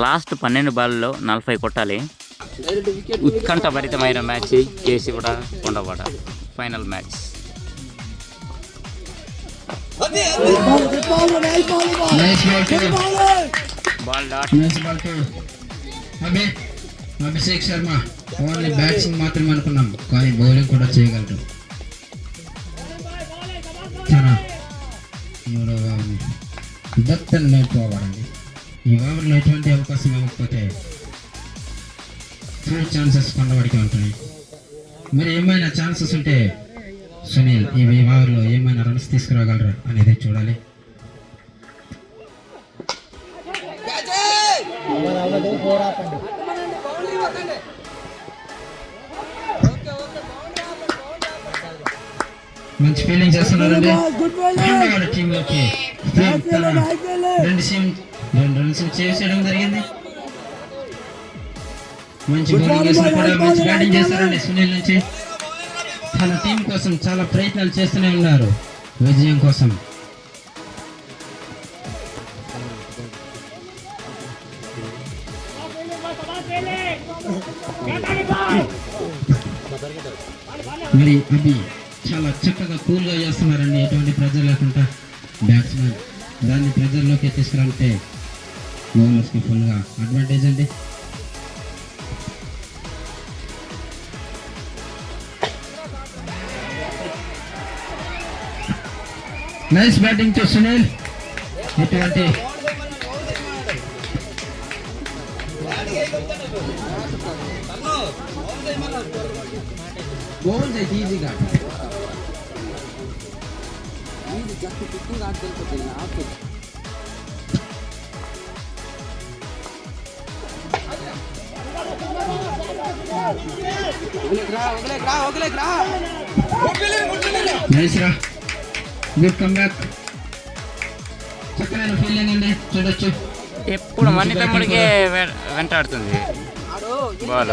Last 12 బాల్లో 40 కొట్టాలి. ఉత్కంఠభరితమైన match Kesiguda Kondavada final match. Abhishek Sharma only batting మాత్రమే అనుకున్నాం, కానీ బౌలింగ్ కూడా చేయగలరు. దత్తన్ మేల్పోవాలండి. ఈ ఓవర్లో ఎటువంటి అవకాశం ఇవ్వకపోతే ఫుల్ ఛాన్సెస్ కొండవాడికి ఉంటున్నాయి. మరి ఏమైనా ఛాన్సెస్ ఉంటే సునీల్ ఈ ఓవర్లో ఏమైనా రన్స్ తీసుకురాగలరా అనేది చూడాలి. మంచి ఫీలింగ్ చేస్తున్నారండి టీంలోకి. 2 రన్స్ చేసేయడం జరిగింది. మంచి బౌలింగ్ చేసిన కూడా మంచి బ్యాటింగ్ చేస్తారండి సునీల్ నుంచి. తన టీం కోసం చాలా ప్రయత్నాలు చేస్తూనే ఉన్నారు విజయం కోసం. మరి అవి చాలా చక్కగా కూల్గా చేస్తున్నారండి, ఎటువంటి ప్రెజర్ లేకుండా. బ్యాట్స్మెన్ దాన్ని ప్రెజర్లోకి తీసుకురాలంటే బౌలర్స్కి ఫుల్గా అడ్వాంటేజ్ అండి. Nice batting to Sunil. ఎటువంటి బౌల్స్ అయితే ఈజీగా నైస్ రా, గుడ్ కమ్బ్యాక్. చక్కనైన ఫీలింగ్ అండి, చూడొచ్చు. ఎప్పుడు మన్ని తమ్ముడికే వెంటాడుతుంది బాల్.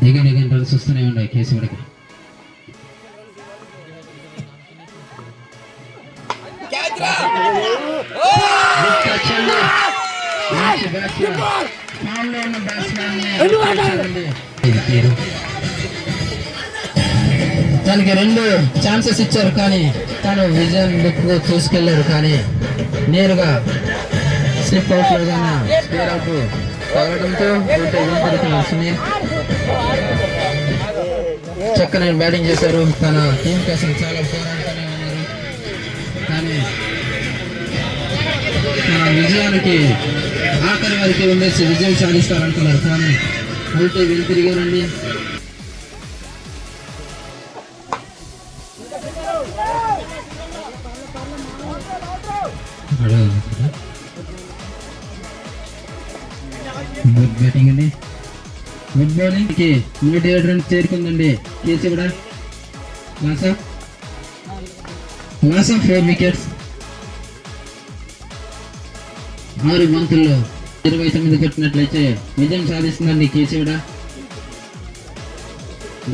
ఎగన్ రన్స్ వస్తూనే ఉన్నాయి కేసీగూడకి. తనకి 2 ఛాన్సెస్ ఇచ్చారు, కానీ తను విజయం దిక్కు తీసుకెళ్లారు. కానీ నేరుగా స్లిప్ అవుట్ లోగానే స్క్వేర్ అవుట్ తగలడంతో సునీల్ చక్కని బ్యాటింగ్ చేశారు. తన టీం కోసం చాలా పోరాడుతూనే ఉన్నారు, కానీ తన విజయానికి ఆఖరి వరకు ఉండేసి విజయం సాధిస్తారంటున్నారు. కానీ ఉల్టే వీళ్ళు తిరిగారండి. గుడ్ బ్యాటింగ్ అండి, గుడ్ బౌలింగ్ కి 107 రన్స్ చేరుకుందండి కేసీగూడ. Loss of 4 wickets. 6 బంతుల్లో 29 కొట్టినట్లయితే విజయం సాధిస్తుందండి కేసీగూడ.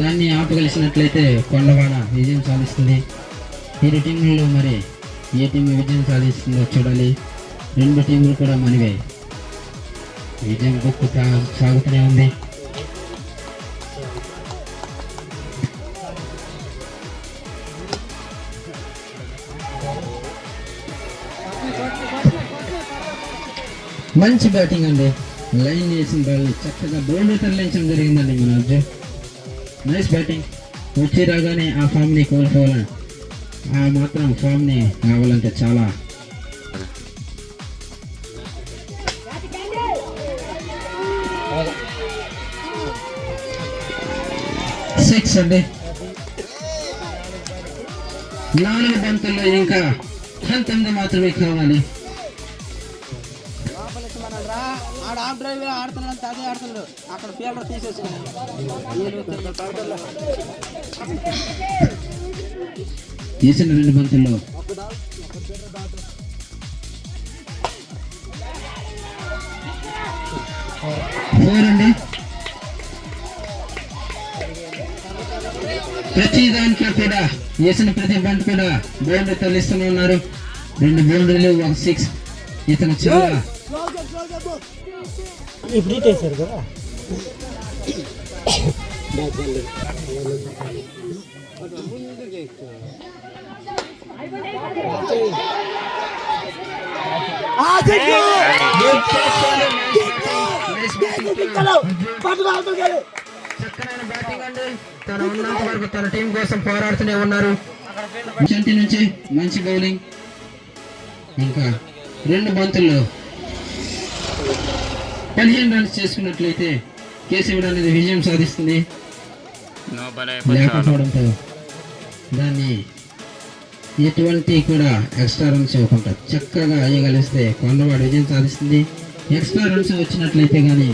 దాన్ని ఆపగలిసినట్లయితే కొండవాడ విజయం సాధిస్తుంది. 2 టీంలలో మరి ఏ టీం విజయం సాధిస్తుందో చూడాలి. 2 టీంలు కూడా మనవే. విజయం గుర్తు సాగుతూనే ఉంది. మంచి బ్యాటింగ్ అండి, లైన్ వేసిన బాల్ చక్కగా బౌండరీ తరలించడం జరిగిందండి మన అర్జున్. Nice batting. వచ్చి రాగానే ఆ ఫామ్ని కోల్పోవాలని, ఆ మాత్రం ఫామ్ని కావాలంటే చాలా 6 అండి. 4 బంతుల్లో ఇంకా 19 మాత్రమే కావాలి. తీసిన 2 బంతుల్లో 4 అండి. ప్రతి దాంట్లో కూడా వేసిన ప్రతి బంట్ కూడా బౌండరీ తరలిస్తూనే ఉన్నారు. 2 బౌండరీలు 1 6. ఇతను చాలా వేసారు కదా. చక్కనైన బ్యాటింగ్ అండి. తన ఉన్నంత వరకు తన టీం కోసం పోరాడుతూనే ఉన్నారు. చంటి నుంచి మంచి బౌలింగ్. ఇంకా 2 బంతుల్లో 15 రన్స్ చేసుకున్నట్లయితే కేశవుడు అనేది విజయం సాధిస్తుంది. నో బాల్ లేకపోవడంతో దాన్ని ఎటువంటి కూడా ఎక్స్ట్రా రన్స్ ఇవ్వకుండా చక్కగా అయ్యగలిస్తే కొండవాడు విజయం సాధిస్తుంది. ఎక్స్ట్రా రన్స్ వచ్చినట్లయితే కానీ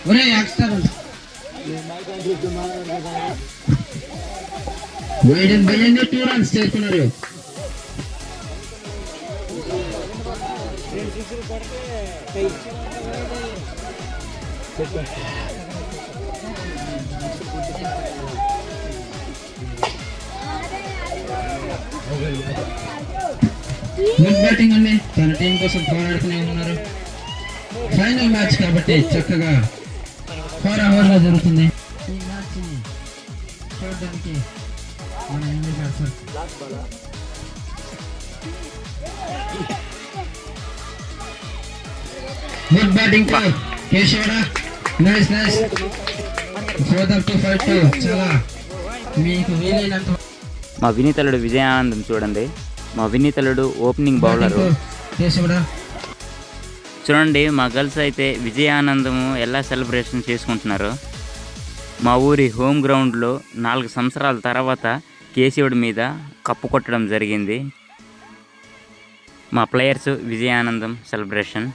ఒరే extra runs wide and by and 2 runs చేరుకున్నారు. గుడ్ బ్యాటింగ్ అండి. తన టీం కోసం పోరాడుతూనే ఉన్నారు. ఫైనల్ మ్యాచ్ కాబట్టి చక్కగా 4 ఓవర్లో జరుగుతుంది. ఈ మ్యాచ్ చూడడానికి మన ఇండియా గుడ్ బ్యాటింగ్ కేశవడా. Nice nice. 4-2 చాలా మీకు వీలైనంత. మా వినీతలుడు విజయానందం చూడండి. మా వినీతలుడు ఓపెనింగ్ బౌలరు. కేశవడా చూడండి మా గర్ల్స్ అయితే విజయానందము ఎలా సెలబ్రేషన్ చేసుకుంటున్నారు. మా ఊరి హోమ్ గ్రౌండ్లో 4 సంవత్సరాల తర్వాత కేశవుడి మీద కప్పు కొట్టడం జరిగింది. మా ప్లేయర్స్ విజయానందం సెలబ్రేషన్.